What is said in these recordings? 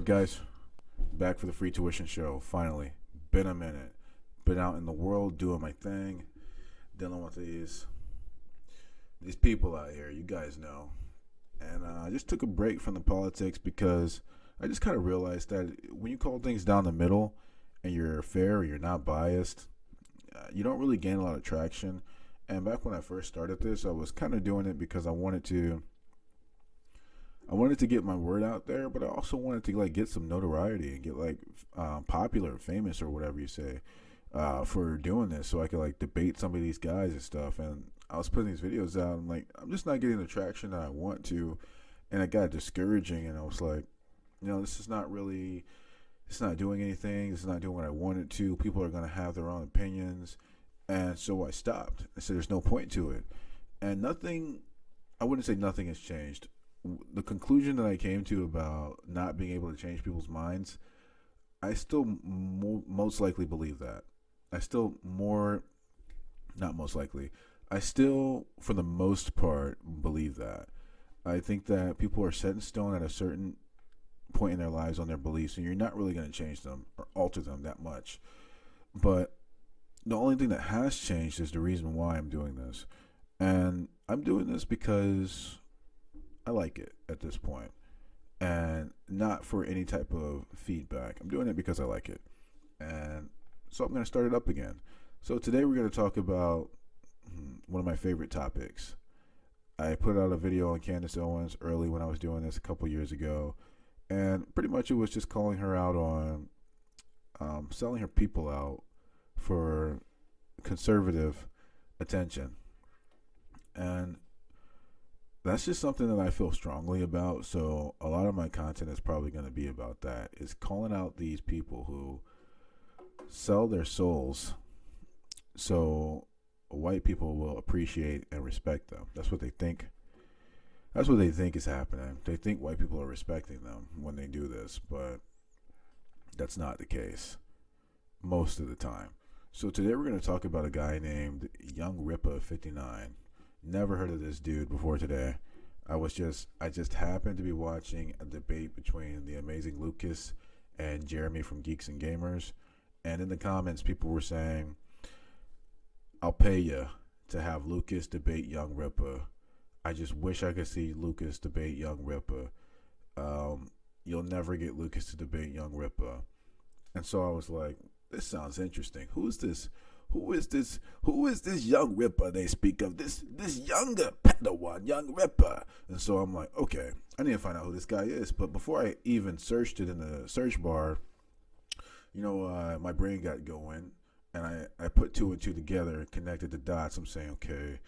up, guys? Back for the free tuition show. Finally, been a minute. Been out in the world doing my thing, dealing with these people out here. You guys know, and I just took a break from the politics because I just kind of realized that when you call things down the middle and you're fair, or you're not biased, you don't really gain a lot of traction. And back when I first started this, I was kind of doing it because I wanted to get my word out there, but I also wanted to get some notoriety and get popular, famous, or whatever you say, for doing this, so I could debate some of these guys and stuff. And I was putting these videos out, and I'm just not getting the traction that I want to, and it got discouraging. And I was like, this is not really, it's not doing anything. It's not doing what I want it to. People are gonna have their own opinions, and so I stopped. I said, there's no point to it, and I wouldn't say nothing has changed. The conclusion that I came to about not being able to change people's minds, I still most likely believe that. I still, for the most part, believe that. I think that people are set in stone at a certain point in their lives on their beliefs, and you're not really going to change them or alter them that much. But the only thing that has changed is the reason why I'm doing this. And I'm doing this because I like it at this point, and not for any type of feedback. I'm doing it because I like it, and so I'm going to start it up again. So today we're going to talk about one of my favorite topics. I put out a video on Candace Owens early when I was doing this a couple years ago, and pretty much it was just calling her out on selling her people out for conservative attention. And that's just something that I feel strongly about. So a lot of my content is probably going to be about that, is calling out these people who sell their souls so white people will appreciate and respect them. That's what they think. That's what they think is happening. They think white people are respecting them when they do this, but that's not the case most of the time. So today we're going to talk about a guy named YoungRippa59. Never heard of this dude before today. I just happened to be watching a debate between the amazing Lucas and Jeremy from Geeks and Gamers, and in the comments people were saying, I'll pay you to have Lucas debate YoungRippa. I just wish I could see Lucas debate YoungRippa. You'll never get Lucas to debate YoungRippa. And so I was like, this sounds interesting. Who is this YoungRippa they speak of? This younger Padawan, YoungRippa. And so I'm like, okay, I need to find out who this guy is. But before I even searched it in the search bar, my brain got going, and I put two and two together, connected the dots. I'm saying, okay,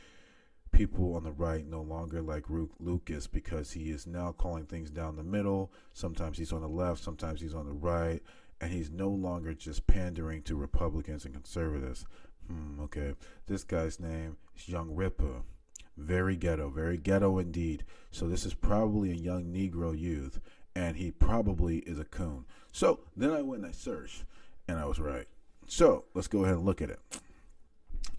people on the right no longer like Lucas because he is now calling things down the middle. Sometimes he's on the left, sometimes he's on the right. And he's no longer just pandering to Republicans and conservatives. Okay. This guy's name is YoungRippa. Very ghetto indeed. So this is probably a young Negro youth, and he probably is a coon. So then I went and I searched, and I was right. So let's go ahead and look at it.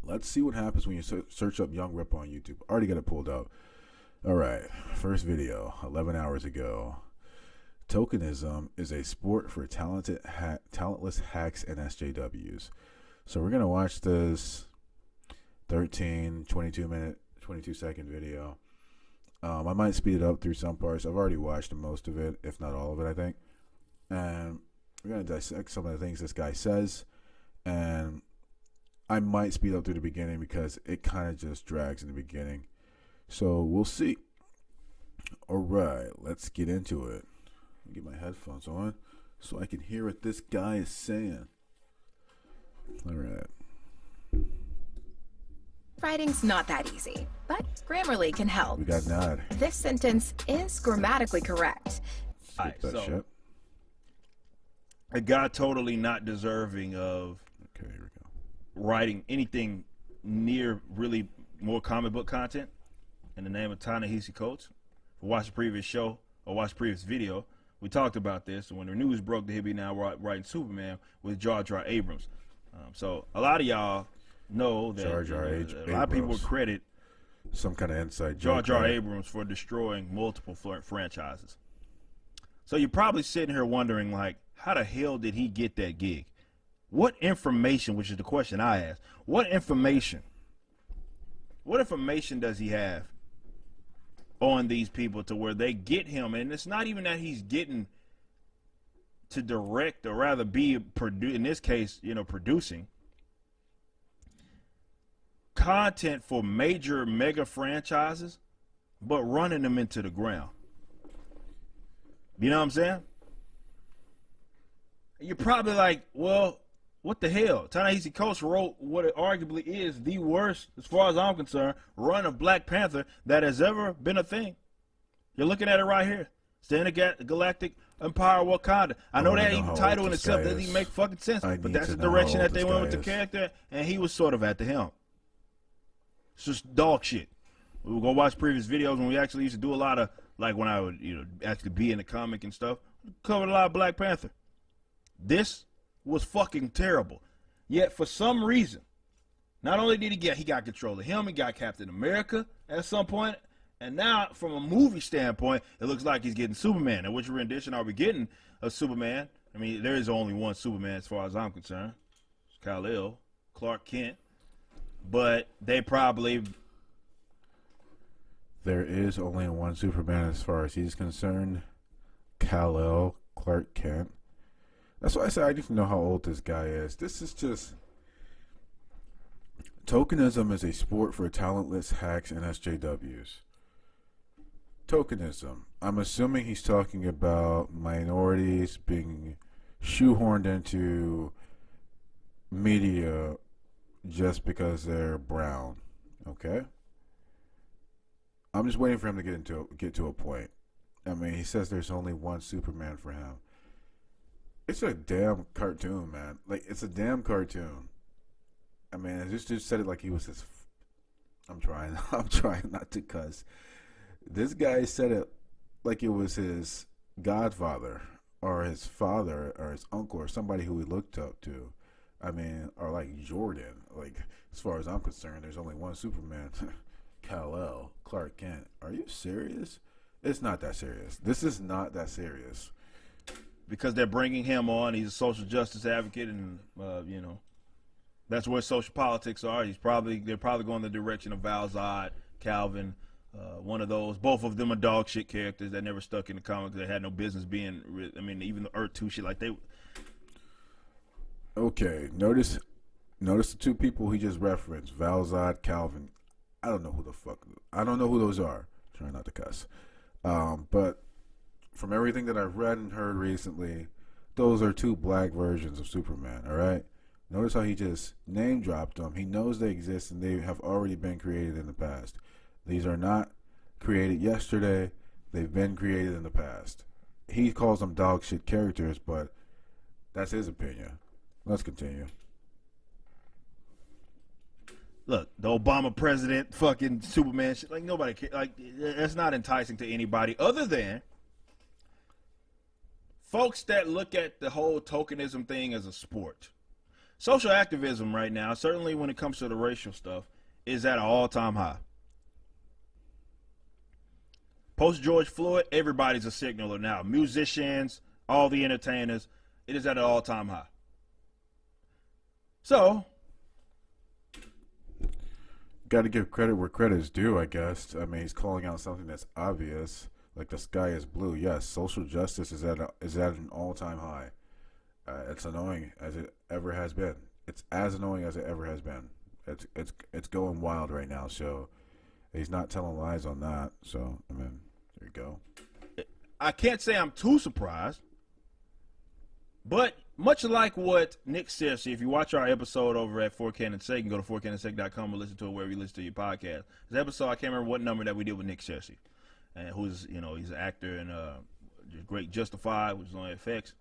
Let's see what happens when you search up YoungRippa on YouTube. Already got it pulled out. All right. First video, 11 hours ago. Tokenism is a sport for talentless hacks and SJWs. So we're going to watch this 22-second video. I might speed it up through some parts. I've already watched most of it, if not all of it, I think. And we're going to dissect some of the things this guy says. And I might speed up through the beginning because it kind of just drags in the beginning. So we'll see. All right, let's get into it. Get my headphones on so I can hear what this guy is saying. All right. Writing's not that easy, but Grammarly can help. We got nod. This sentence is grammatically correct. Skip that shit. A guy totally not deserving of here we go. Writing anything near really more comic book content in the name of Ta-Nehisi Coates. Watch the previous show or watch the previous video. We talked about this when the news broke that he'll be now writing Superman with Jar Jar Abrams. So a lot of y'all know that Jar Jar a lot of people credit some kind of inside Jar joke, Jar right? Abrams for destroying multiple franchises. So you're probably sitting here wondering, like, how the hell did he get that gig? What information, which is the question I asked, what information does he have on these people to where they get him? And it's not even that he's getting to direct, or rather be in this case, producing content for major mega franchises, but running them into the ground. You know what I'm saying? You're probably like, well, what the hell? Ta-Nehisi Coates wrote what arguably is the worst, as far as I'm concerned, run of Black Panther that has ever been a thing. You're looking at it right here. Stand Galactic Empire Wakanda. I know that even title in itself doesn't even make fucking sense, but that's the direction that they went with the character, and he was sort of at the helm. It's just dog shit. We will go watch previous videos when we actually used to do a lot of, like when I would, actually be in the comic and stuff, covered a lot of Black Panther. This was fucking terrible. Yet for some reason, not only did he got control of him, he got Captain America at some point, and now from a movie standpoint, it looks like he's getting Superman. And which rendition are we getting of Superman? I mean, there is only one Superman as far as I'm concerned. It's Kal-El, Clark Kent. But they probably... There is only one Superman as far as he's concerned. Kal-El, Clark Kent. That's why I said I need to know how old this guy is. This is just... Tokenism is a sport for talentless hacks and SJWs. Tokenism. I'm assuming he's talking about minorities being shoehorned into media just because they're brown. Okay? I'm just waiting for him to get to a point. I mean, he says there's only one Superman for him. It's a damn cartoon, man. Like, it's a damn cartoon. I mean, I just said it like he was his... I'm trying not to cuss. This guy said it like it was his godfather or his father or his uncle or somebody who he looked up to. I mean, or like Jordan. Like, as far as I'm concerned, there's only one Superman. Kal-El, Clark Kent. Are you serious? It's not that serious. This is not that serious. Because they're bringing him on. He's a social justice advocate, and, that's where social politics are. They're probably going the direction of Val-Zod, Calvin, one of those. Both of them are dog shit characters that never stuck in the comics. They had no business being. I mean, even the Earth 2 shit, like they. Okay, notice the two people he just referenced, Val-Zod, Calvin. I don't know who those are. Trying not to cuss. But from everything that I've read and heard recently, those are two black versions of Superman. All right. Notice how he just name dropped them. He knows they exist and they have already been created in the past. These are not created yesterday. They've been created in the past. He calls them dog shit characters, but that's his opinion. Let's continue. Look, the Obama president, fucking Superman shit. Like, nobody cares. Like, that's not enticing to anybody other than folks that look at the whole tokenism thing as a sport. Social activism right now, certainly when it comes to the racial stuff, is at an all-time high. Post George Floyd, everybody's a signaler now. Musicians, all the entertainers, it is at an all-time high. So, got to give credit where credit is due, I guess. I mean, he's calling out something that's obvious, like the sky is blue. Yes, social justice is at an all-time high. It's annoying as it ever has been. It's as annoying as it ever has been. It's going wild right now. So he's not telling lies on that. So I mean, there you go. I can't say I'm too surprised, but much like what Nick says, if you watch our episode over at 4K and Seg, you can go to 4KandSeg.com or listen to it wherever you listen to your podcast. This episode, I can't remember what number that we did with Nick Cersei, and who's he's an actor in Great Justified, which is on FX.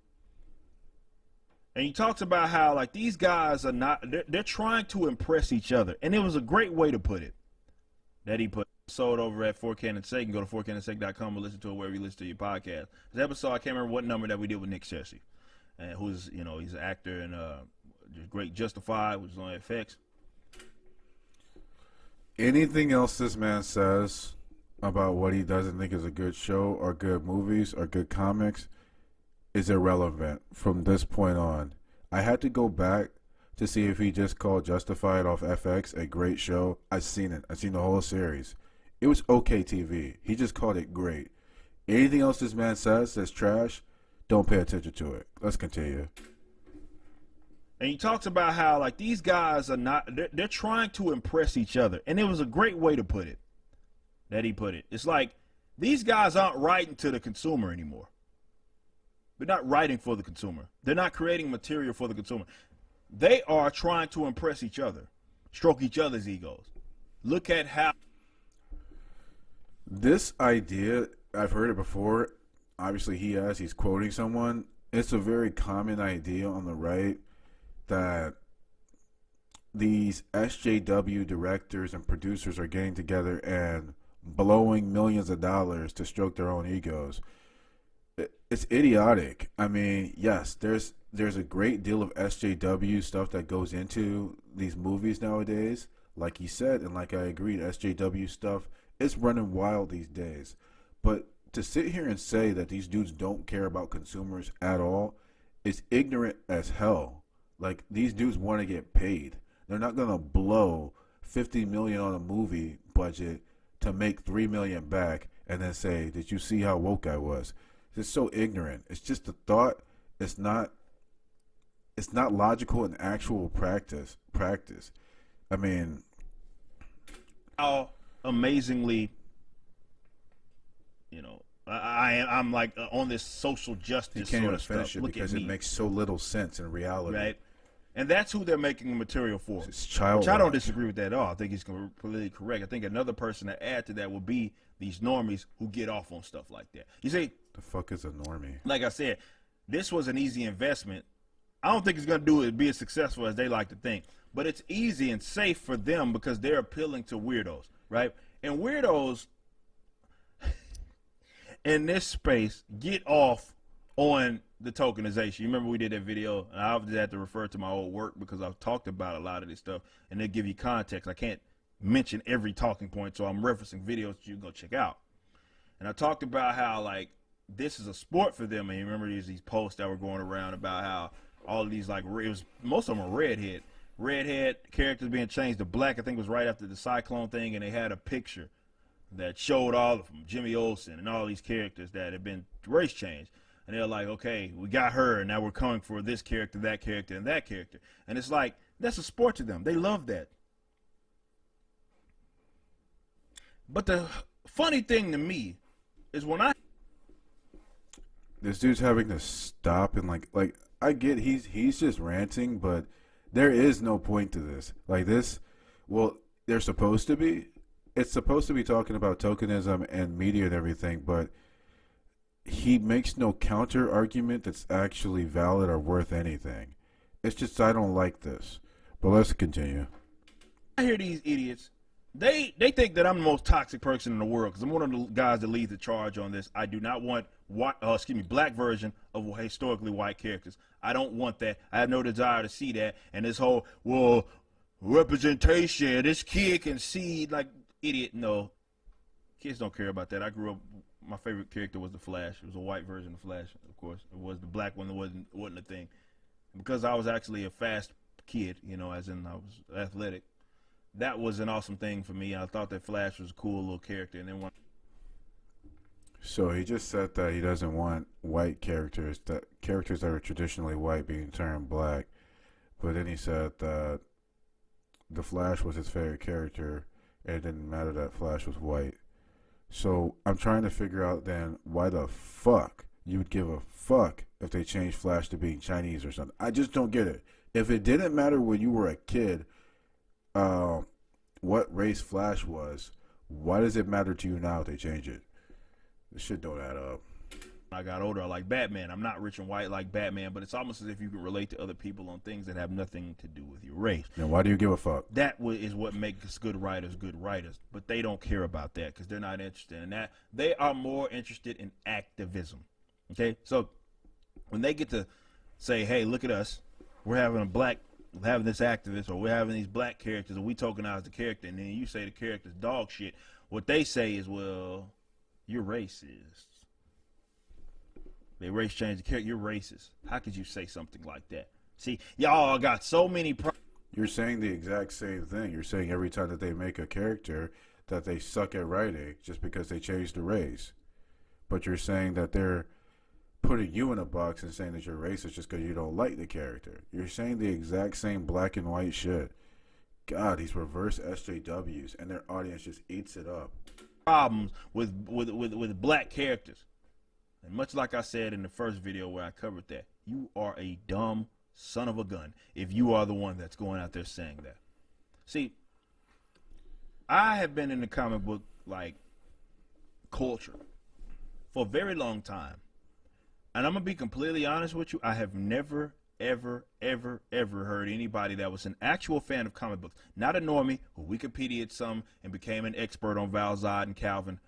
And he talks about how, like, these guys are not, they're trying to impress each other. And it was a great way to put it that he put. Episode over at 4K and Seg. You can go to 4KandSeg.com or listen to it wherever you listen to your podcast. This episode, I can't remember what number that we did with Nick Cersei, and who's, he's an actor in Great Justified, which is on FX. Anything else this man says about what he doesn't think is a good show or good movies or good comics is irrelevant from this point on. I had to go back to see if he just called Justified off FX a great show. I've seen it. I've seen the whole series. It was okay TV. He just called it great. Anything else this man says that's trash, don't pay attention to it. Let's continue. And he talks about how like these guys are not, they're trying to impress each other. And it was a great way to put it, that he put it. It's like these guys aren't writing to the consumer anymore. They're not writing for the consumer. They're not creating material for the consumer. They are trying to impress each other, stroke each other's egos. Look at how. This idea, I've heard it before. Obviously, he's quoting someone. It's a very common idea on the right that these SJW directors and producers are getting together and blowing millions of dollars to stroke their own egos. It's idiotic. I mean, yes, there's a great deal of SJW stuff that goes into these movies nowadays. Like he said, and like I agreed, SJW stuff is running wild these days. But to sit here and say that these dudes don't care about consumers at all is ignorant as hell. Like, these dudes want to get paid. They're not going to blow $50 million on a movie budget to make $3 million back and then say, did you see how woke I was? It's so ignorant. It's just a thought. It's not logical in actual practice. I mean, how amazingly, I'm like on this social justice you can't sort even of finish stuff. it Look because at it me, makes so little sense in reality. right? And that's who they're making the material for. It's childlike. Which I don't disagree with that at all. I think he's completely correct. I think another person to add to that would be these normies who get off on stuff like that. You see, The fuck is a normie? like I said, this was an easy investment. I don't think it's going to be as successful as they like to think. But it's easy and safe for them because they're appealing to weirdos, right? And weirdos in this space get off on the tokenization. You remember we did that video, and I obviously had to refer to my old work because I've talked about a lot of this stuff, and they give you context. I can't mention every talking point, so I'm referencing videos that you can go check out. And I talked about how, like, this is a sport for them, and you remember these posts that were going around about how all of these, like, most of them are redhead characters being changed to black. I think it was right after the Cyclone thing, and they had a picture that showed all of them, Jimmy Olsen and all these characters that had been race changed. And they're like, okay, we got her, and now we're coming for this character, that character, and that character. And it's like, that's a sport to them. They love that. But the funny thing to me is when This dude's having to stop and like I get he's just ranting, but there is no point to this. Like this, well, they're supposed to be. It's supposed to be talking about tokenism and media and everything, but he makes no counter argument that's actually valid or worth anything. It's just I don't like this. But let's continue. I hear these idiots, they think that I'm the most toxic person in the world because I'm one of the guys that leads the charge on this. I do not want black version of historically white characters. I don't want that. I have no desire to see that. And this whole, well, representation, this kid can see, like, idiot. No, kids don't care about that. I grew up, my favorite character was the Flash. It was a white version of Flash, of course. It was the black one that wasn't a thing. Because I was actually a fast kid, as in I was athletic. That was an awesome thing for me. I thought that Flash was a cool little character. And then So he just said that he doesn't want white characters that are traditionally white being turned black. But then he said that the Flash was his favorite character and it didn't matter that Flash was white. So I'm trying to figure out then why the fuck you would give a fuck if they changed Flash to being Chinese or something. I just don't get it. If it didn't matter when you were a kid what race Flash was, why does it matter to you now if they change it? This shit don't add up. I got older, I like Batman. I'm not rich and white like Batman, but it's almost as if you can relate to other people on things that have nothing to do with your race. Then why do you give a fuck? That is what makes good writers. But they don't care about that because they're not interested in that. They are more interested in activism. Okay? So when they get to say, hey, look at us. We're having this activist, or we're having these black characters, and we tokenize the character, and then you say the character's dog shit. what they say is, well, you're racist. They race change the character. You're racist. How could you say something like that? See, y'all got so many problems. You're saying the exact same thing. You're saying every time that they make a character that they suck at writing just because they changed the race. But you're saying that they're putting you in a box and saying that you're racist just because you don't like the character. You're saying the exact same black and white shit. God, these reverse SJWs, and their audience just eats it up. Problems with black characters. And much like I said in the first video where I covered that, you are a dumb son of a gun if you are the one that's going out there saying that. See, I have been in the comic book like culture for a very long time, and I'm gonna be completely honest with you. I have never ever heard anybody that was an actual fan of comic books, not a normie who Wikipedia'd some and became an expert on Val Zod and Calvin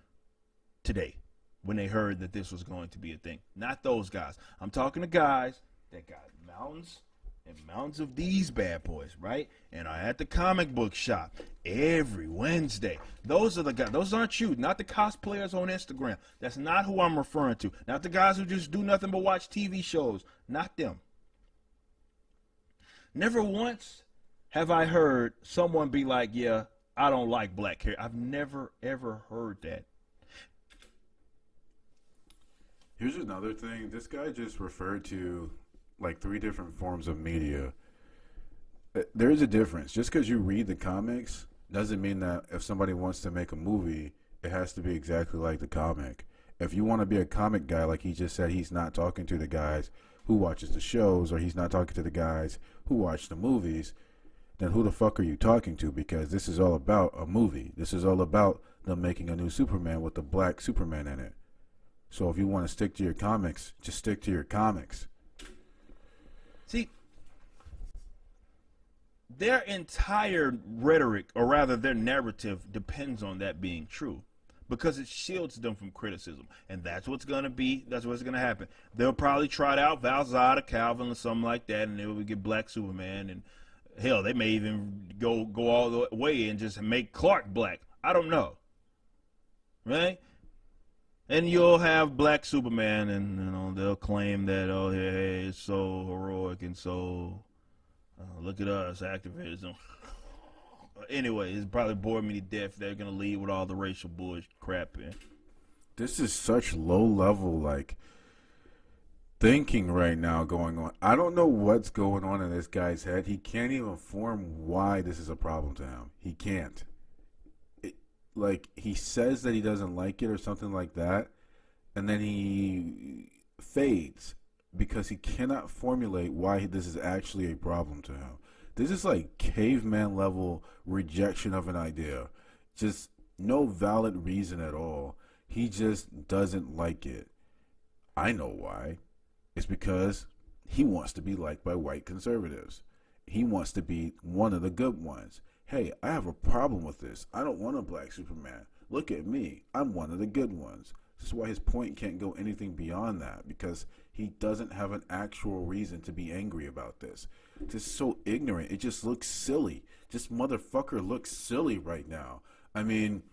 today when they heard that this was going to be a thing. Not those guys. I'm talking to guys that got mountains and mountains of these bad boys, right? And are at the comic book shop every Wednesday. Those are the guys. Those aren't you. Not the cosplayers on Instagram. That's not who I'm referring to. Not the guys who just do nothing but watch TV shows. Not them. Never once have I heard someone be like, yeah, I don't like black characters. I've never, ever heard that. Here's another thing. This guy just referred to like 3 different forms of media. There is a difference. Just because you read the comics doesn't mean that if somebody wants to make a movie, it has to be exactly like the comic. If you want to be a comic guy, like he just said, he's not talking to the guys who watches the shows, or he's not talking to the guys who watch the movies, then who the fuck are you talking to? Because this is all about a movie. This is all about them making a new Superman with a black Superman in it. So if you want to stick to your comics, just stick to your comics. See, their entire rhetoric, or rather their narrative, depends on that being true, because it shields them from criticism. And that's what's going to be, that's what's going to happen. They'll probably trot out Val Zod or Calvin or something like that, and they will get Black Superman. And hell, they may even go all the way and just make Clark black. I don't know. Right? And you'll have Black Superman, and they'll claim that, oh, hey, it's so heroic and so, look at us, activism. Anyway, it's probably bored me to death. They're going to lead with all the racial bullshit crap in. This is such low level, like, thinking right now going on. I don't know what's going on in this guy's head. He can't even form why this is a problem to him. He can't. Like, he says that he doesn't like it or something like that, and then he fades because he cannot formulate why this is actually a problem to him. This is like caveman level rejection of an idea. Just no valid reason at all. He just doesn't like it. I know why. It's because he wants to be liked by white conservatives. He wants to be one of the good ones. Hey, I have a problem with this. I don't want a black Superman. Look at me. I'm one of the good ones. This is why his point can't go anything beyond that, because he doesn't have an actual reason to be angry about this. It's just so ignorant. It just looks silly. This motherfucker looks silly right now. I mean,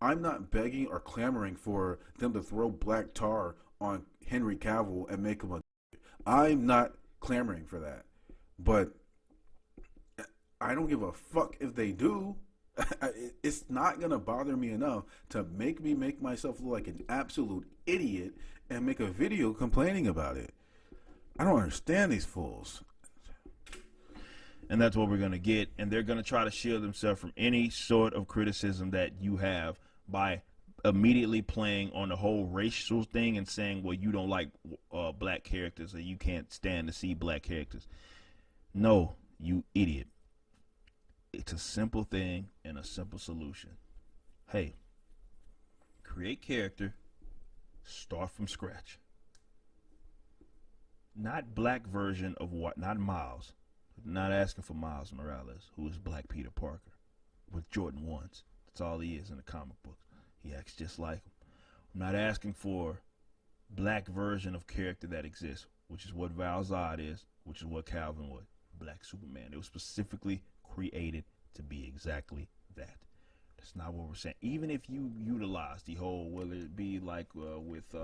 I'm not begging or clamoring for them to throw black tar on Henry Cavill and make him a... I'm not clamoring for that. But I don't give a fuck if they do. It's not going to bother me enough to make me make myself look like an absolute idiot and make a video complaining about it. I don't understand these fools. And that's what we're going to get. And they're going to try to shield themselves from any sort of criticism that you have by immediately playing on the whole racial thing and saying, well, you don't like black characters, or you can't stand to see black characters. No, you idiot. It's a simple thing and a simple solution. Hey, create character, start from scratch. Not black version of what, not Miles. Not asking for Miles Morales, who is Black Peter Parker with Jordan 1s. That's all he is in the comic book. He acts just like him. I'm not asking for black version of character that exists, which is what Val Zod is, which is what Calvin was. Black Superman. It was specifically created to be exactly that. That's not what we're saying. Even if you utilize the whole, will it be like with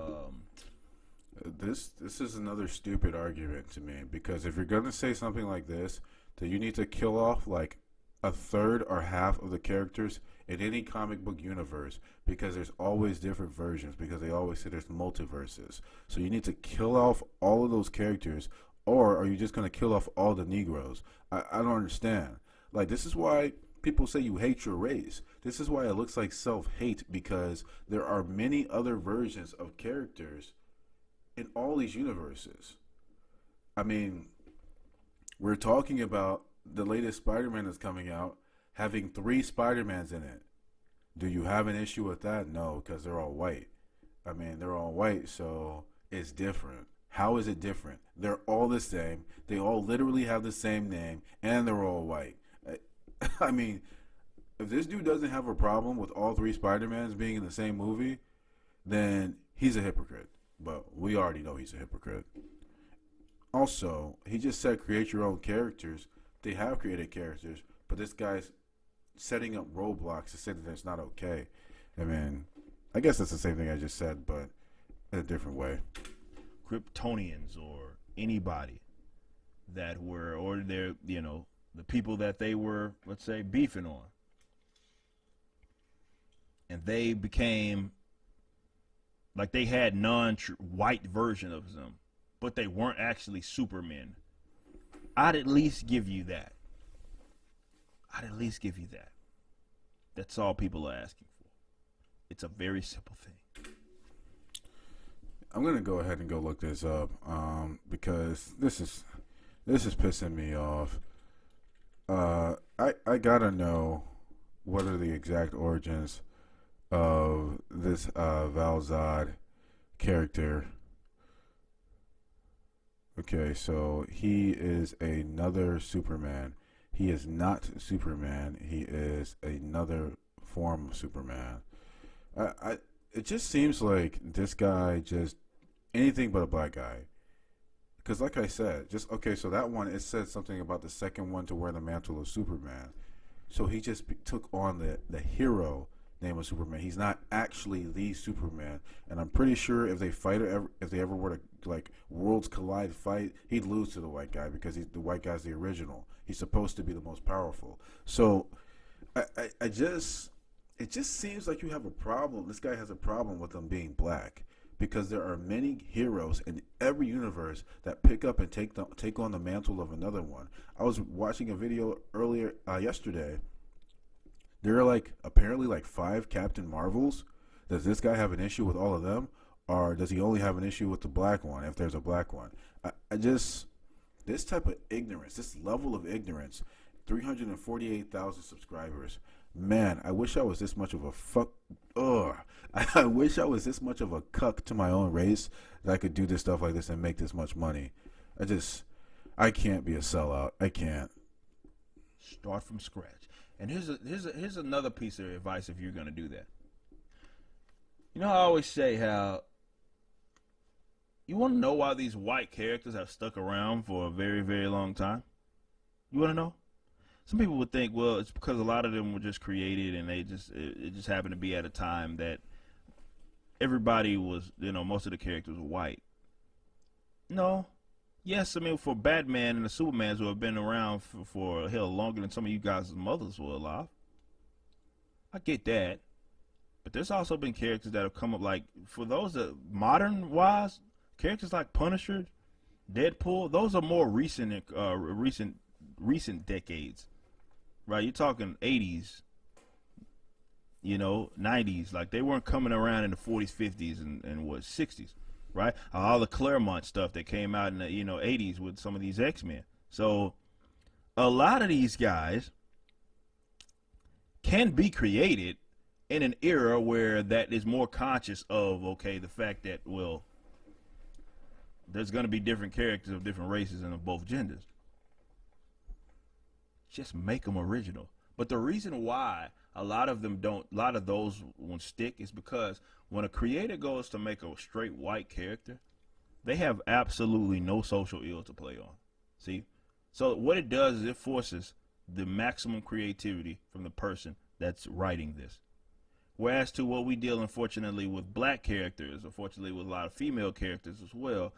This is another stupid argument to me, because if you're gonna say something like this, then you need to kill off like a third or half of the characters in any comic book universe, because there's always different versions, because they always say there's multiverses. So you need to kill off all of those characters, or are you just gonna kill off all the Negroes? I don't understand. Like, this is why people say you hate your race. This is why it looks like self-hate, because there are many other versions of characters in all these universes. I mean, we're talking about the latest Spider-Man that's coming out having 3 Spider-Mans in it. Do you have an issue with that? No, because they're all white. I mean, they're all white, so it's different. How is it different? They're all the same. They all literally have the same name, and they're all white. I mean, if this dude doesn't have a problem with all 3 Spider-Mans being in the same movie, then he's a hypocrite. But we already know he's a hypocrite. Also, he just said create your own characters. They have created characters, but this guy's setting up roadblocks to say that it's not okay. I mean, I guess that's the same thing I just said, but in a different way. Kryptonians or anybody that were, or they're, you know, the people that they were, let's say, beefing on, and they became like they had non-white version of them, but they weren't actually supermen. I'd at least give you that. I'd at least give you that. That's all people are asking for. It's a very simple thing. I'm gonna go ahead and go look this up, because this is pissing me off. I gotta know what are the exact origins of this Val-Zod character. Okay, so he is another Superman. He is not Superman. He is another form of Superman. It just seems like this guy just anything but a black guy. Because like I said, just okay, so that one, it said something about the second one to wear the mantle of Superman. So he just took on the hero name of Superman. He's not actually the Superman, and I'm pretty sure if they ever were to like worlds collide fight, he'd lose to the white guy, because the white guy's the original. He's supposed to be the most powerful. So it just seems like you have a problem. This guy has a problem with him being black, because there are many heroes in every universe that pick up and take on the mantle of another one. I was watching a video earlier yesterday. There are apparently 5 Captain Marvels. Does this guy have an issue with all of them, or does he only have an issue with the black one, if there's a black one? This type of ignorance, this level of ignorance, 348,000 subscribers. Man, I wish I was this much of a I wish I was this much of a cuck to my own race that I could do this stuff like this and make this much money. I can't be a sellout. I can't. Start from scratch. And here's another piece of advice if you're gonna do that. You know, I always say how you want to know why these white characters have stuck around for a very, very long time. You want to know? Some people would think, well, it's because a lot of them were just created, and it just happened to be at a time that everybody was, most of the characters were white. No. Yes, I mean, for Batman and the Supermans who have been around for hell longer than some of you guys' mothers were alive, I get that. But there's also been characters that have come up, like, for those that modern-wise, characters like Punisher, Deadpool, those are more recent decades, right? You're talking 80s, 90s. Like, they weren't coming around in the 40s, 50s, and 60s. Right, all the Claremont stuff that came out in the 80s with some of these X-Men. So a lot of these guys can be created in an era where that is more conscious of the fact that, well, there's going to be different characters of different races and of both genders. Just make them original. But the reason why a lot of those won't stick is because when a creator goes to make a straight white character, they have absolutely no social ill to play on. See? So what it does is it forces the maximum creativity from the person that's writing this. Whereas to what we deal, unfortunately, with black characters, unfortunately with a lot of female characters as well,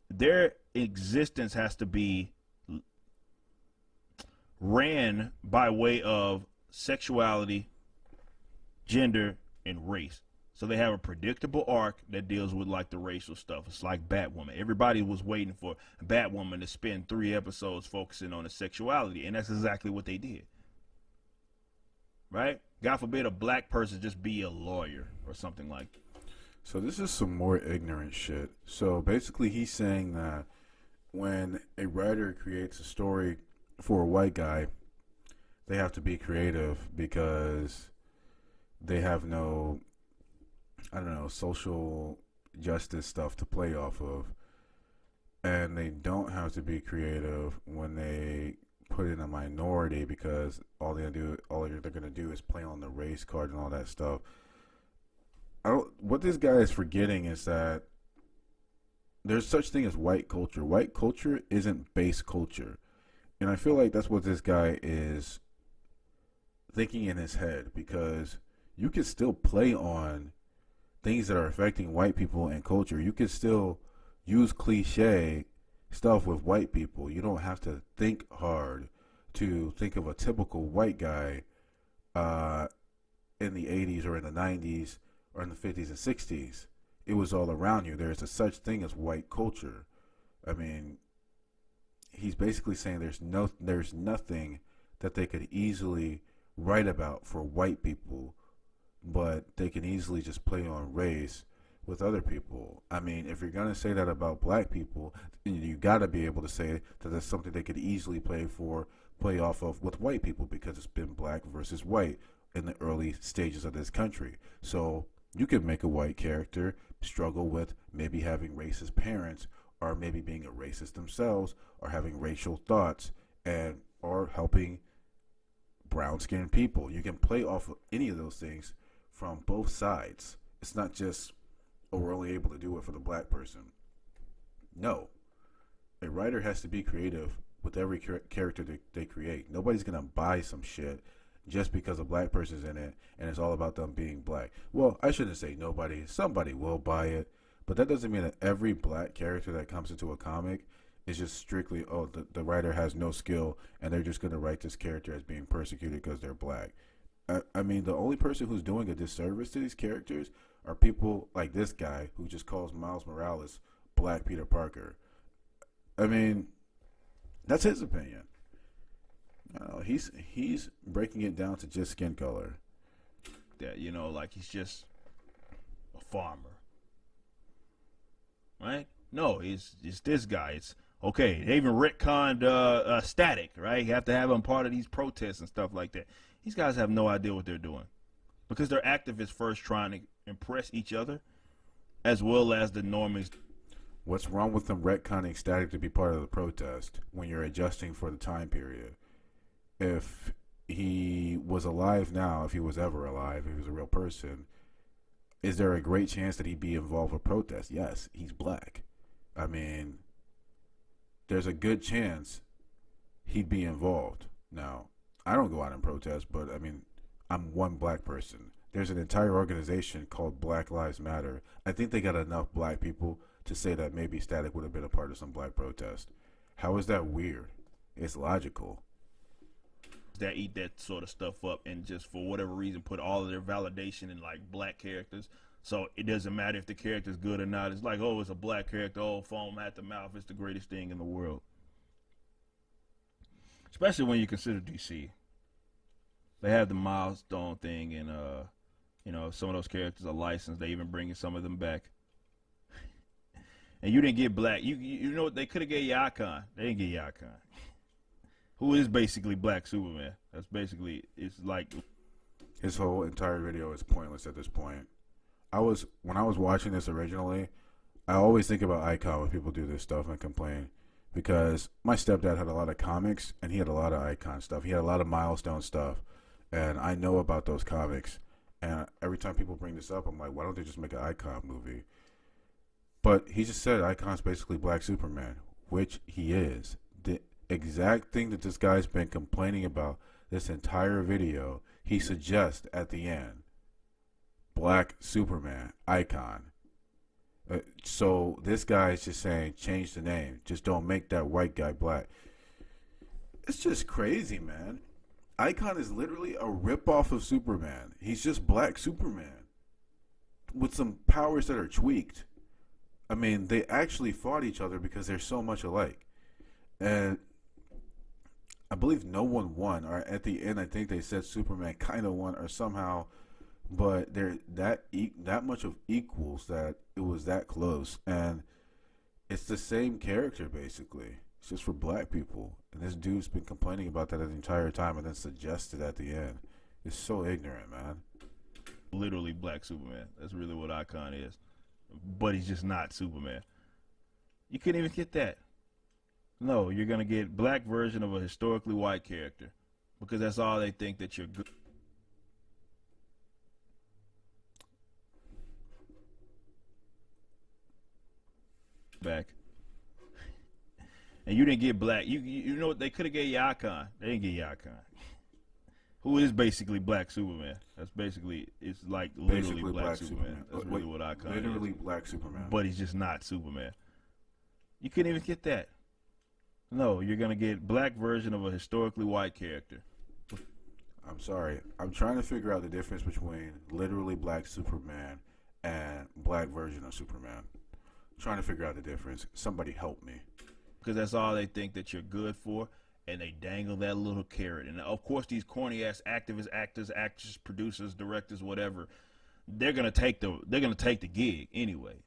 their existence has to be ran by way of sexuality, gender, and race. So they have a predictable arc that deals with like the racial stuff. It's like Batwoman. Everybody was waiting for Batwoman to spend 3 episodes focusing on the sexuality, and that's exactly what they did. Right? God forbid a black person just be a lawyer or something like that. So this is some more ignorant shit. So basically he's saying that when a writer creates a story for a white guy, they have to be creative because they have no, I don't know, social justice stuff to play off of. And they don't have to be creative when they put in a minority because all they're gonna do is play on the race card and all that stuff. What this guy is forgetting is that there's such thing as white culture. White culture isn't base culture. And I feel like that's what this guy is thinking in his head, because you can still play on things that are affecting white people and culture. You can still use cliche stuff with white people. You don't have to think hard to think of a typical white guy in the 80s or in the 90s or in the 50s and 60s. It was all around you. There's a such thing as white culture. I mean, he's basically saying there's nothing that they could easily write about for white people, but they can easily just play on race with other people. I mean, if you're going to say that about black people, then you got to be able to say that that's something they could easily play off of with white people, because it's been black versus white in the early stages of this country. So you could make a white character struggle with maybe having racist parents, or maybe being a racist themselves, or having racial thoughts, and or helping brown-skinned people. You can play off of any of those things from both sides. It's not just, oh, we're only able to do it for the black person. No. A writer has to be creative with every character that they create. Nobody's going to buy some shit just because a black person's in it and it's all about them being black. Well, I shouldn't say nobody. Somebody will buy it. But that doesn't mean that every black character that comes into a comic is just strictly, oh, the writer has no skill and they're just going to write this character as being persecuted because they're black. I mean, the only person who's doing a disservice to these characters are people like this guy who just calls Miles Morales Black Peter Parker. I mean, that's his opinion. He's breaking it down to just skin color. That, you know, like he's just a farmer. Right? No, it's this guy. It's okay. They even retconned Static, right? You have to have him part of these protests and stuff like that. These guys have no idea what they're doing, because they're activists first trying to impress each other as well as the normies. What's wrong with them retconning Static to be part of the protest when you're adjusting for the time period? If he was alive now, if he was ever alive, if he was a real person, is there a great chance that he'd be involved with protest? Yes, he's black. I mean, there's a good chance he'd be involved. Now, I don't go out and protest, but I mean, I'm one black person. There's an entire organization called Black Lives Matter. I think they got enough black people to say that maybe Static would have been a part of some black protest. How is that weird? It's logical. That eat that sort of stuff up and just for whatever reason put all of their validation in like black characters. So it doesn't matter if the character's good or not. It's like, oh, it's a black character. Oh, foam at the mouth. It's the greatest thing in the world. Especially when you consider DC. They have the milestone thing, and you know, some of those characters are licensed. They even bringing some of them back. And you didn't get black. You know what? They could have gave you Icon. They didn't get you Icon. Who is basically Black Superman. That's basically, it's like his whole entire video is pointless at this point. When I was watching this originally, I always think about Icon when people do this stuff and complain, because my stepdad had a lot of comics and he had a lot of Icon stuff. He had a lot of milestone stuff, and I know about those comics. And every time people bring this up, I'm like, why don't they just make an Icon movie? But he just said Icon's basically Black Superman, which he is. The exact thing that this guy's been complaining about this entire video, he suggests at the end, Black Superman, icon. So this guy is just saying, change the name. Just don't make that white guy black. It's just crazy, man. Icon is literally a ripoff of Superman. He's just Black Superman with some powers that are tweaked. I mean, they actually fought each other because they're so much alike. And I believe no one won. Or at the end, I think they said Superman kind of won or somehow. But they're that much of equals that it was that close. And it's the same character, basically. It's just for black people. And this dude's been complaining about that the entire time and then suggested at the end. It's so ignorant, man. Literally Black Superman. That's really what Icon is. But he's just not Superman. You couldn't even get that. No, you're going to get black version of a historically white character. Because that's all they think that you're good. Back. And you didn't get black. You know what? They could have gave you Icon. They didn't get you Icon. Who is basically Black Superman. That's basically, it's like literally Black Superman. That's really what Icon is. Literally Black Superman. But he's just not Superman. You couldn't even get that. No, you're going to get black version of a historically white character. I'm sorry. I'm trying to figure out the difference between literally Black Superman and black version of Superman. I'm trying to figure out the difference. Somebody help me. Because that's all they think that you're good for, and they dangle that little carrot. And of course, these corny ass activists, actors, actors, producers, directors, whatever, they're gonna take the gig anyway.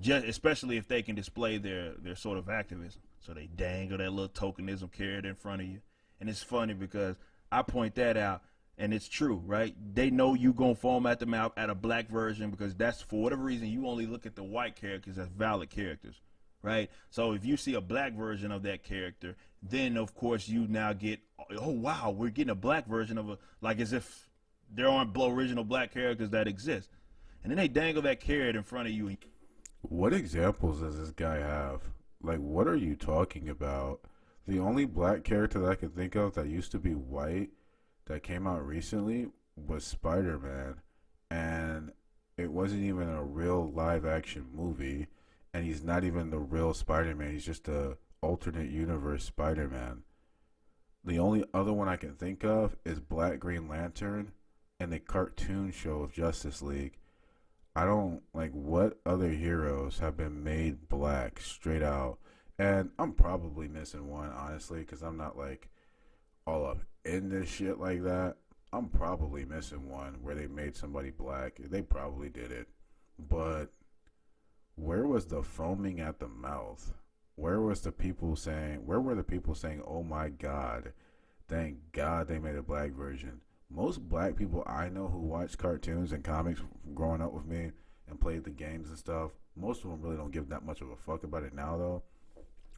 Just especially if they can display their sort of activism. So they dangle that little tokenism carrot in front of you. And it's funny because I point that out, and it's true, right? They know you gonna foam at the mouth at a black version because that's, for whatever reason, you only look at the white characters as valid characters. Right? So if you see a black version of that character, then of course you now get, oh wow, we're getting a black version of a, like as if there aren't original black characters that exist. And then they dangle that carrot in front of you. What examples does this guy have? Like, what are you talking about? The only black character that I can think of that used to be white that came out recently was Spider-Man. And it wasn't even a real live action movie. And he's not even the real Spider-Man. He's just a alternate universe Spider-Man. The only other one I can think of is Black Green Lantern and the cartoon show of Justice League. I don't, like, what other heroes have been made black straight out? And I'm probably missing one, honestly, because I'm not, like, all up in this shit like that. I'm probably missing one where they made somebody black. They probably did it. But where was the foaming at the mouth? Where were the people saying, oh my God, thank God they made a black version? Most black people I know who watch cartoons and comics growing up with me and played the games and stuff, most of them really don't give that much of a fuck about it now, though.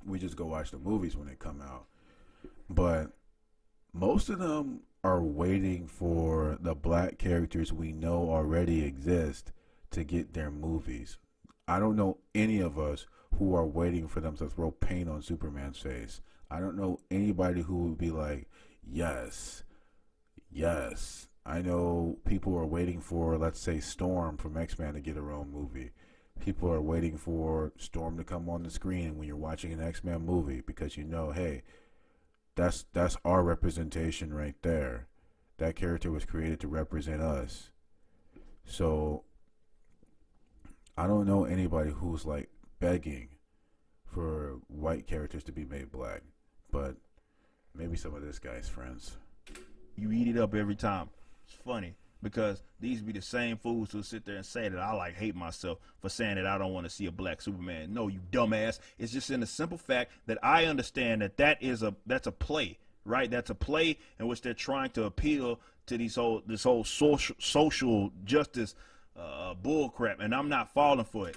We just go watch the movies when they come out. But most of them are waiting for the black characters we know already exist to get their movies. I don't know any of us who are waiting for them to throw paint on Superman's face. I don't know anybody who would be like, yes. I know people are waiting for, let's say, Storm from X-Men to get her own movie. People are waiting for Storm to come on the screen when you're watching an X-Men movie because you know, hey, that's our representation right there. That character was created to represent us. So I don't know anybody who's like begging for white characters to be made black, but maybe some of this guy's friends. You eat it up every time. It's funny because these be the same fools who sit there and say that I like hate myself for saying that I don't want to see a black Superman. No, you dumbass. It's just in the simple fact that I understand that that's a play, right? That's a play in which they're trying to appeal to this whole social justice bull crap, and I'm not falling for it.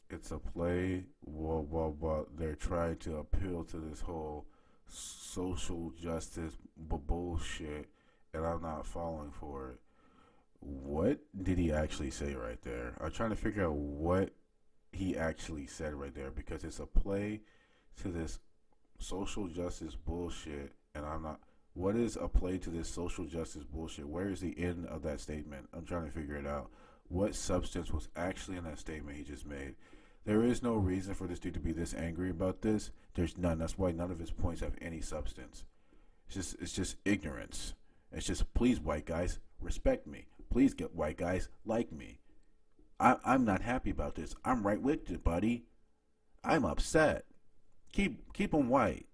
It's a play. Well, they're trying to appeal to this whole social justice bullshit, and I'm not falling for it. What did he actually say right there? I'm trying to figure out what he actually said right there because it's a play to this social justice bullshit, and I'm not. What is a play to this social justice bullshit? Where is the end of that statement? I'm trying to figure it out. What substance was actually in that statement he just made? There is no reason for this dude to be this angry about this. There's none. That's why none of his points have any substance. It's just ignorance. It's just, please, white guys, respect me. Please, get white guys, like me. I'm not happy about this. I'm right with you, buddy. I'm upset. Keep them white.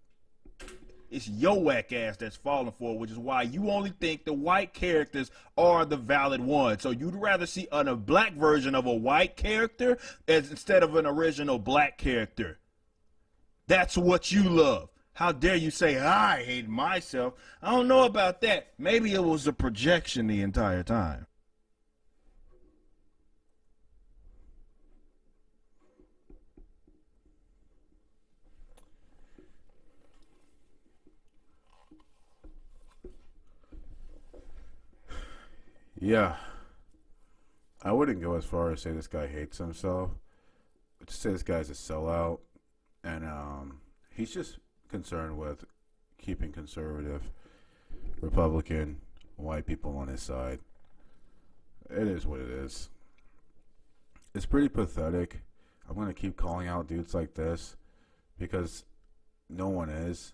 It's your whack ass that's falling for it, which is why you only think the white characters are the valid ones. So you'd rather see a black version of a white character instead of an original black character. That's what you love. How dare you say, I hate myself? I don't know about that. Maybe it was a projection the entire time. Yeah. I wouldn't go as far as say this guy hates himself. I'd just say this guy's a sellout. And he's just concerned with keeping conservative, Republican, white people on his side. It is what it is. It's pretty pathetic. I'm going to keep calling out dudes like this because no one is.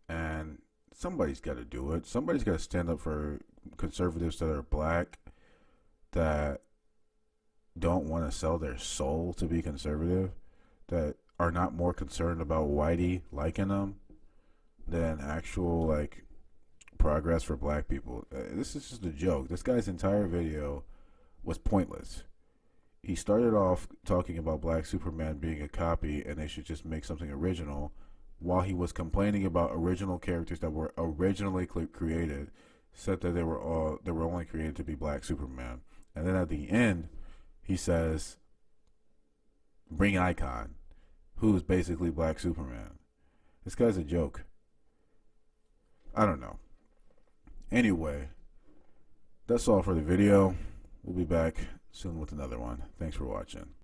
And somebody's got to do it. Somebody's got to stand up for conservatives that are black, that don't want to sell their soul to be conservative, that are not more concerned about whitey liking them than actual like progress for black people. This is just a joke. This guy's entire video was pointless. He started off talking about Black Superman being a copy and they should just make something original, while he was complaining about original characters that were originally created, said that they were only created to be Black Superman. And then at the end, he says, bring Icon, who's basically Black Superman. This guy's a joke. I don't know. Anyway, that's all for the video. We'll be back soon with another one. Thanks for watching.